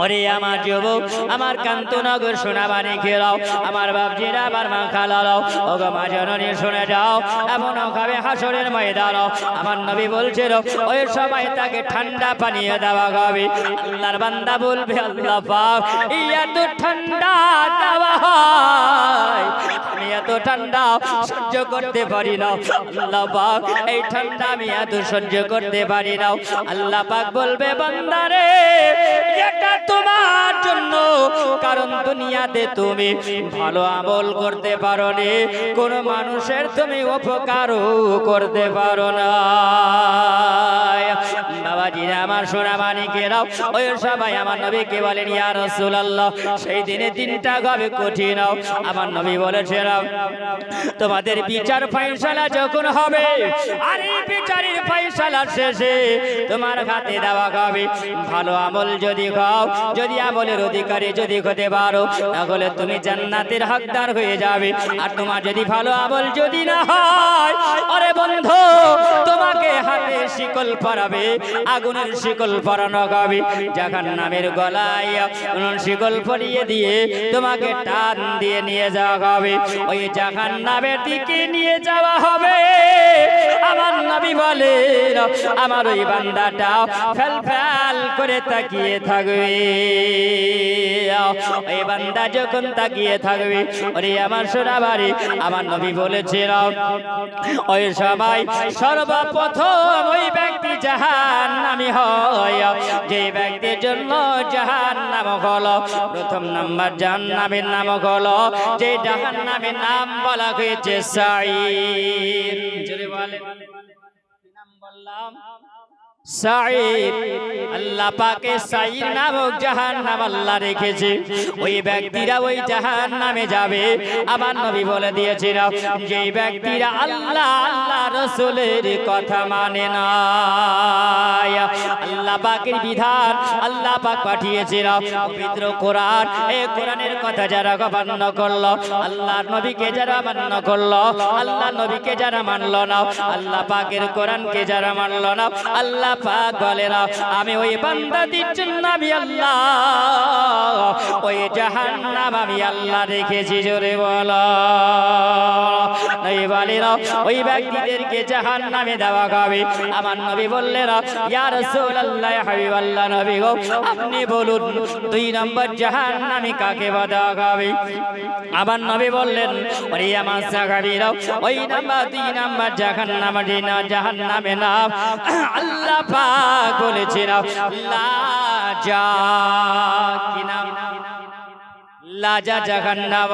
ওরে আমার যুবক, আমার কান্তনগর সোনাবানি খেলাও, আমার বাপজিরা, আমার মা খালাও, ও গো মা জননী শুনে যাও, এমন খাবে হাসরের ময়দান। আমার নবী বলছিল ওই সময় তাকে ঠান্ডা পানীয় দেওয়া হবে। আল্লাহর বান্দা বলবে, আল্লাহ পাক এত ঠান্ডা দেওয়া হয়, আমি এত ঠান্ডা সহ্য করতে পারি না। আল্লাহ পাক এই ঠান্ডা আমি এত সহ্য করতে পারি না। আল্লাহ পাক বলবে, বান্দারে এটা তোমার জন্য, কারণ দুনিয়াতে তুমি ভালো আমল করতে পারো নি, কোন মানুষের তুমি উপকারও করতে পারো না। বাবাজিরা আমার সোনামানিকেরাও, ওই সবাই আমার নবীকে বলেন, ইয়া রাসূলুল্লাহ সেই দিনে দিনটা হবে কঠিন। আমার নবী বলেছেন, তোমাদের বিচার ফয়সালা যখন হবে, আর এই বিচারের ফয়সালা শেষে তোমার হাতে দেওয়া হবে ভালো আমল যদি খাও, যদি আমলের অধিকারী যদি হতে পারো, তাহলে তুমি জান্নাতের হকদার হয়ে যাবে। আর তোমার যদি ভালো আমল যদি না হয়, আরে বন্ধু তোমাকে হাতে শিকল পরাবে, আগুনের শিকল পরানো হবে, জাহান্নামের গলায় শিকল পরিয়ে দিয়ে তোমাকে টান দিয়ে নিয়ে যাওয়া হবে, ওই জাহান্নামের দিকে নিয়ে যাওয়া হবে। আমার নবী বলে, আমার ওই বান্দাটা ফেল ফেল করে তাকিয়ে থাকবে। ওই বান্দা যখন তাকিয়ে থাকবে, ওরে আমার সোনাবাড়ি, আমার নবী বলেছিল ওই সময় সর্বপ্রথম ওই ব্যক্তি জাহান্নামী হয়, যে ব্যক্তির জন্য জাহান্নাম হলো প্রথম নাম্বার, জাহান্নামের নাম হলো যে জাহান্নামের নাম বলা হয়েছে সাঈর। জোরে বলেন, কি নাম বললাম? সাঈর। আল্লাহ পাকে সাঈর নামক জাহান্নাম আল্লাহ রেখেছে, ওই ব্যক্তিরা ওই জাহান্নামে যাবে। আমার নবী বলে দিয়েছিল, যে ব্যক্তিরা আল্লাহ আল্লাহ রাসূলের কথা মানে না, আল্লাহ পাকের বিধান আল্লাহ পাক পাঠিয়েছিল পবিত্র কোরআন, এই কোরআনের কথা যারা অমান্য করলো, আল্লাহর নবীকে যারা মান্য করলো, আল্লাহ নবীকে যারা মানলো না, আল্লাহ পাকের কোরআনকে যারা মানলো না, আল্লাহ পাক বলে না আমি ওই বান্দাদের জন্য আমি আল্লাহ ওই জাহান্নাম আমি আল্লাহ রেখেছি। জোরে বলো, নবী বলে না ওই ব্যক্তিদেরকে জাহান্নামে দেওয়া হবে। আমার নবী বললেন, ইয়া রাসূলুল্লাহ হাবিবাল্লাহ নবী গো আপনি বলুন 2 নম্বর জাহান্নামী কাকে দেওয়া হবে? আমার নবী বললেন, ওরে আমার সাহাবীরা ওই নাম্বার 2 নম্বর জাহান্নামে নাম আল্লাহ পাক বলেছেন লাজা, কি নাম? লাজা জাহান্নাম।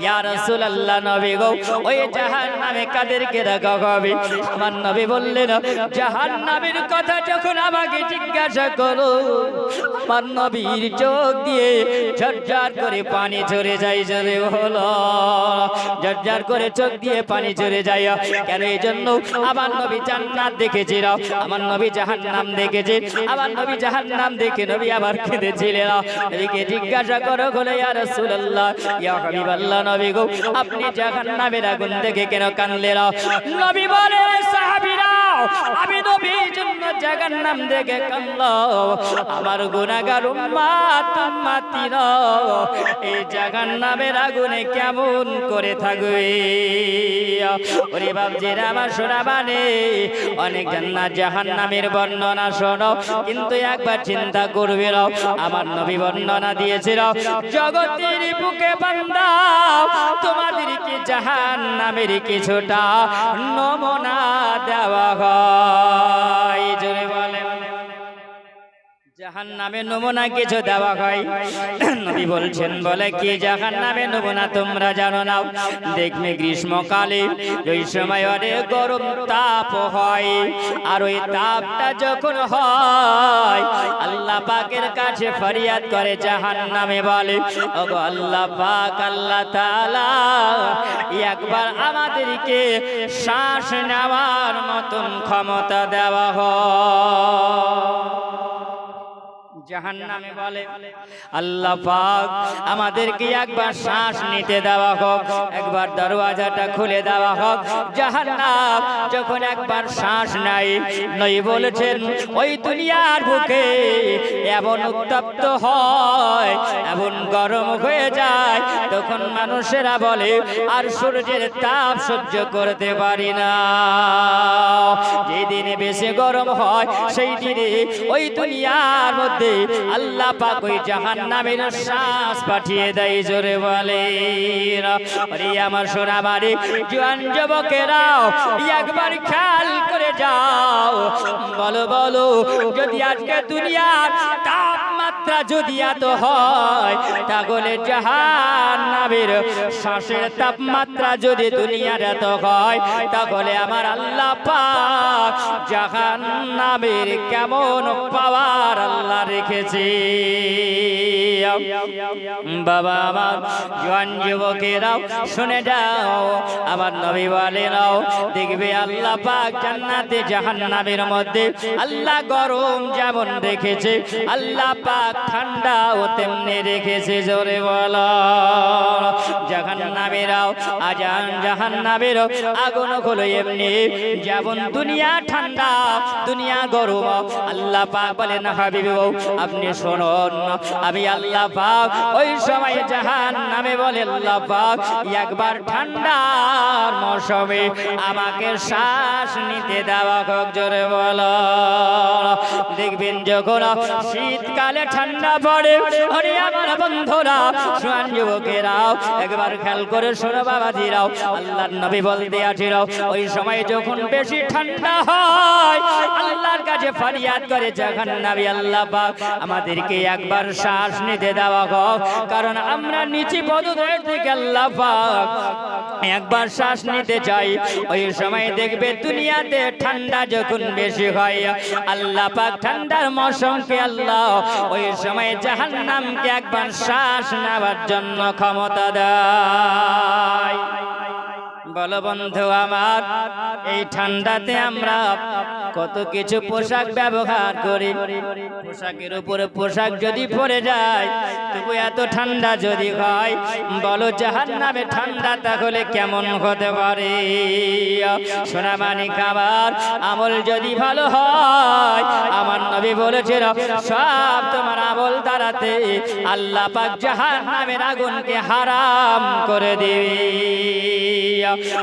ইয়া রাসূলুল্লাহ নবী গো ওই জাহান্নামে কাদেরকে রাখা হবে? আমার নবী বললেন, জাহান্নামের কথা যখন আমাকে জিজ্ঞাসা করো, আমার নবীর চোখ দিয়ে ঝরঝর করে পানি ঝরে যায়। জোরে হলো, ঝরঝর করে চোখ দিয়ে পানি ঝরে যায়। কেন? এই জন্য আমার নবী জান্নাত দেখেছিল, আমার নবী জাহান্নাম দেখেছে। আমার নবী জাহান্নাম দেখে নবী আবার কেঁদেছিলেন। নবীকে জিজ্ঞাসা করো হলো, ইয়া রাসূলুল্লাহ ইয়া হাবিবাল্লাহ নবী গো আপনি জাহান্নামের আগুন দেখে কেন কাঁদলেন? নবী বলে, সাহাবীরা আমি নবীর জন্য জাহান্নাম দেখে কাঁদলাম, আমার গুনাহগার উম্মতিরা এই জাহান্নামের আগুনে কেমন করে থাকবে? ওরে বাপজিরা আমার শোনাবানে, অনেক জান্নাত জাহান্নামের বর্ণনা শোনো, কিন্তু একবার চিন্তা করবে না, আমার নবী বর্ণনা দিয়েছিল জগতের বুকে বান্দা তোমাদেরকে জাহান্নামের কিছুটা নমুনা দেওয়া হয়। জোরে বলেন, জাহান্নামে নমুনা কিছু দেওয়া হয়। নবী বলছেন, বলে কি জাহান্নামে নমুনা তোমরা জানো না? দেখবে গ্রীষ্মকালে ওই সময় অনেক গরম তাপ হয়, আর ওই তাপটা যখন হয় আল্লাহ পাকের কাছে ফরিয়াদ করে জাহান্নামে, বলে ওগো আল্লাহ পাক, আল্লাহ তাআলা একবার আমাদেরকে শ্বাস নেওয়ার মতন ক্ষমতা দেওয়া হয়। জাহান্নামে বলে আল্লাহ পাক আমাদেরকে একবার শ্বাস নিতে দেওয়া হোক, একবার দরওয়াজাটা খুলে দেওয়া হোক। জাহান্নাম যখন একবার শ্বাস নেয়, নবী বলেছেন ওই দুনিয়ার বুকে এমন উত্তপ্ত হয়, এমন গরম হয়ে যায়, তখন মানুষেরা বলে আর সূর্যের তাপ সহ্য করতে পারি না। যেদিনে বেশি গরম হয় সেই দিনে ওই দুনিয়ার মধ্যে আল্লাহ পাক ওই জাহান্নামের শ্বাস পাঠিয়ে দেয়। জোরে বলে আরে আমার সোনা বাড়ি জওয়ান যুবকেরাও একবার খেয়াল করে যাও, বলো বলো, যদি আজকে দুনিয়ার তাপমাত্রা যদি এত হয়, তাহলে জাহান্নামের শ্বাসের তাপমাত্রা যদি দুনিয়ার এত হয়, তাহলে আমার আল্লাহ পাক জাহান্নামের কেমন পাওয়ার আল্লাহ রেখেছে। বাবা আমার জওয়ান যুবকেরাও শুনে যাও, আমার নবী বলেনও, দেখবে আল্লাহ পাক জান্নাতে জাহান্নামের মধ্যে আল্লাহ গরম যেমন রেখেছে, আল্লাহ পাক ঠান্ডাও তেমনি রেখেছে। জোরে বলো জাহান্নামেরাও আজান, জাহান্নামেরও আগুন হলো এমনি, যেমন দুনিয়া ঠান্ডা দুনিয়া গরম। আল্লাহ পাক বলেন হাবিব আপনি শুনুন, আমি আল্লাহ পাক ওই সময় জাহান্নামে বলে আল্লাহ পাক একবার ঠান্ডার মৌসুমে আমাকে শ্বাস নিতে দেওয়া হোক। জোরে বলো দেখবেন যখন শীতকালে ঠান্ডা পড়ে, আরে আমার বন্ধুরা জওয়ান যুবকেরাও একবার খেয়াল করে শোনো বাবাজিরাও, আল্লাহর নবী বলতে আছেন ওই সময় যখন বেশি ঠান্ডা হয় আল্লাহর কাছে ফরিয়াদ করে জাহান্নামী, আল্লাহ পাক আমাদেরকে একবার শ্বাস নিতে দেওয়া হোক, কারণ আমরা নিচে পদতল থেকে আল্লাহ পাক একবার শ্বাস নিতে চাই। ওই সময় দেখবে দুনিয়াতে ঠান্ডা যখন বেশি হয় আল্লাহ পাক ঠান্ডার মৌসুমকে আল্লাহ ওই সময় জাহান্নামকে একবার শ্বাস নেওয়ার জন্য ক্ষমতা দেয়। বলো বন্ধু আমার, এই ঠান্ডাতে আমরা কত কিছু পোশাক ব্যবহার করি, পোশাকের উপরে পোশাক যদি পরে যায় তবু এত ঠান্ডা যদি হয়, বলো জাহান্নামে ঠান্ডা তাহলে কেমন হতে পারে? সোনা মানিক আমার আমল যদি ভালো হয়, আমার নবী বলেছেন সব তোমার আমল দ্বারাতে আল্লাহ পাক জাহান্নামের আগুনকে হারাম করে দিবে।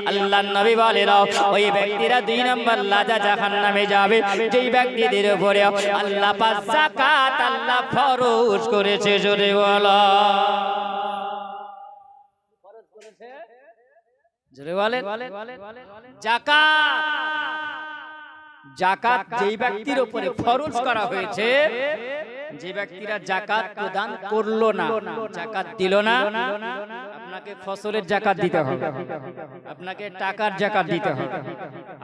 আল্লাহর নবী বলেন ওই ব্যক্তিরা 2 নম্বর লাজা জাহান্নামে যাবে যেই ব্যক্তিদের উপরে আল্লাহ পাক যাকাত আল্লাহ ফরজ করেছে। জোরে বলো ফরজ করেছে, জোরে বলেন যাকাত। যাকাত যেই ব্যক্তির উপরে ফরজ করা হয়েছে, যে ব্যক্তিরা যাকাত প্রদান করলো না, যাকাত দিল না, আপনাকে ফসলের যাকাত দিতে হবে, আপনাকে টাকার যাকাত দিতে হবে।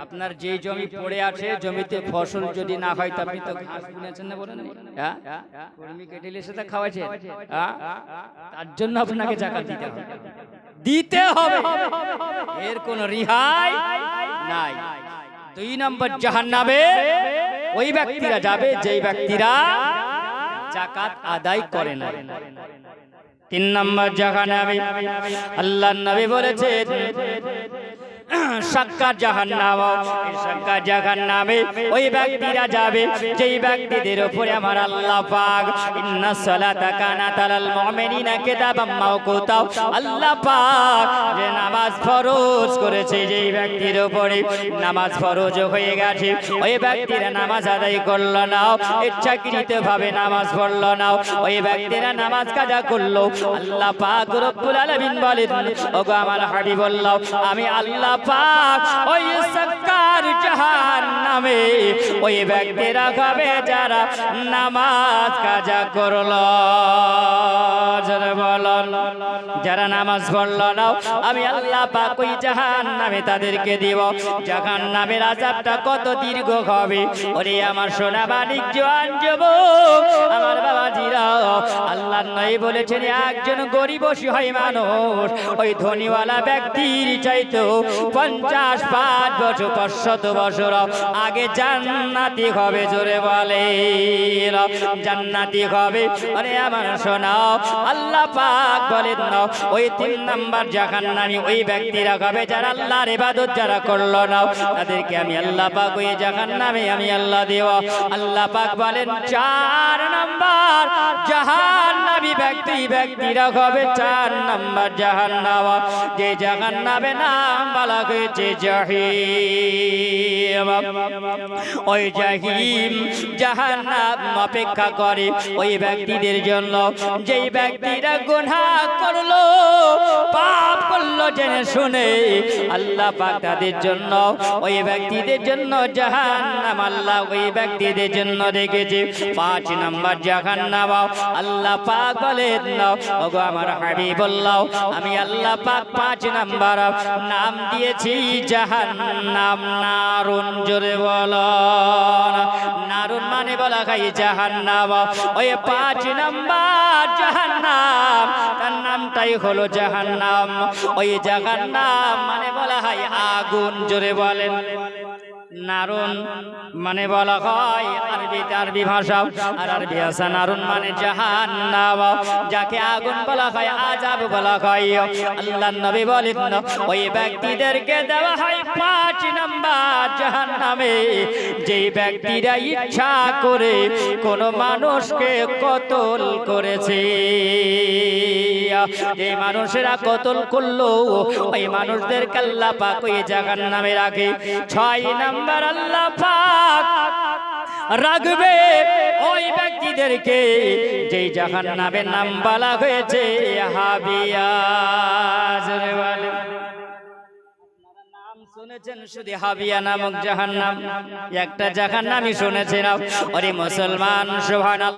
আপনার যে জমি পড়ে আছে জমিতে ফসল যদি না হয়, তো আপনি তো ঘাস বুনেছেন না, বলেন হ্যাঁ, কর্মী কেটে এসে তা খাওয়াছেন, তার জন্য আপনাকে যাকাত দিতে হবে, দিতে হবে, এর কোনো রিহাই নাই। 2 নম্বর জাহান্নামে ওই ব্যক্তিরা যাবে যেই ব্যক্তিরা যাকাত আদায় করে না। 3 নম্বর জাহান্নামে আল্লাহর নবী বলেছেন সাক্কার জাহান্নাম, সাক্কার জাহান্নামে ওই ব্যক্তিরা যাবে যেই ব্যক্তিদের উপরে আমার আল্লাহ পাক ইন্নাস সালাতা কানাত আলাল মুমিনিনা কিতাবাম মাওকুতা, আল্লাহ পাক যে নামাজ ফরজ করেছে যেই ব্যক্তির উপরে নামাজ ফরজ হয়ে গেছে, ওই ব্যক্তিরা নামাজ আদায় করলো না, ইচ্ছাকৃতভাবে নামাজ পড়লো না, ওই ব্যক্তিরা নামাজ কাজা করলো। আল্লাহ পাক রব্বুল আলামিন বলেন ওগো আমার হাবিবুল্লাহ, আমি আল্লাহ পাক পাক ওই সাক্কার জাহান্নামে ওই ব্যক্তিরা হবে যারা নামাজ কাজা করলো। যারা বলল যারা নামাজ পড়লো না আমি আল্লাহ পাক ওই জাহান্নামে তাদেরকে দিব। জাহান্নামের আযাবটা কত দীর্ঘ হবে ওরে আমার সোনা বালিক জওয়ান যুবক আমার বাবাজিরা, আল্লাহর নবী বলেছেন একজন গরিব অসহায় মানুষ ওই ধনীওয়ালা ব্যক্তির চাইতো ৫০ বছর ৫০০ বছর আগে জান্নাতি হবে। জোরে বলে জান্নাতি হবে। আরে আমার শোনাও আল্লাহ পাক বলেন না ওই ৩ নাম্বার জাহান্নামী ওই ব্যক্তিরা হবে যারা আল্লাহর ইবাদত যারা করলো না তাদেরকে আমি আল্লাহ পাক ওই জাহান্নামে আমি আল্লাহ দেব। আল্লাহ পাক বলেন ৪ নাম্বার জাহান্নামী ব্যক্তিরা হবে ৪ নাম্বার জাহান্নাম, যে জাহান্নামে নাম বলা হয়েছে জাহিম। ওই জাহিম জাহান্নাম অপেক্ষা করে ওই ব্যক্তিদের জন্য যেই ব্যক্তিরা গুনাহ করলো পাপ করলো জেনে শুনে। আল্লাহ পাক তাদের জন্য ওই ব্যক্তিদের জন্য জাহান্নাম আল্লাহ ওই ব্যক্তিদের জন্য রেখেছে ৫ নাম্বার জাহান্নাম। আল্লাহ পাক বলেন ওগো আমার হাবিবুল্লাহ আমি আল্লাহ পাক ৫ নাম্বার নাম দিয়েছি জাহান্নাম নারুন। জোরে বলো নারুন মানে বলা হয় জাহান্নাম। ওই ৫ নাম্বার জাহান্নাম তার নামটাই হলো জাহান্নাম। ওই জাহান্নাম মানে বলা হয় আগুন। জোরে বলেন নারুন মানে বলা হয় আরবি ভাষা আর আরবি ভাষা নারুন মানে জাহান্নাম, যাকে আগুন বলা হয় আযাব বলা হয়। আল্লাহর নবী বলেন ওই ব্যক্তিদেরকে দেওয়া হয় ৫ নাম্বার জাহান্নামে যেই ব্যক্তিরা ইচ্ছা করে কোন মানুষকে কতল করেছে। যে মানুষেরা কতল করলো ওই মানুষদেরকে আল্লাহ পাক ওই জাহান্নামে রাখে। ৬ নাম্বার আল্লাহ পাক রাখবে ওই ব্যক্তিদেরকে যেই জাহান্নামের নাম বলা হয়েছে হাবিয়া। জোরে বলেন নাম শুনেছেন শুধু হাবিয়া নামক জাহান্নাম একটা জাহান্নামই শুনেছেন। ওরে মুসলমান সুবহানাল্লাহ।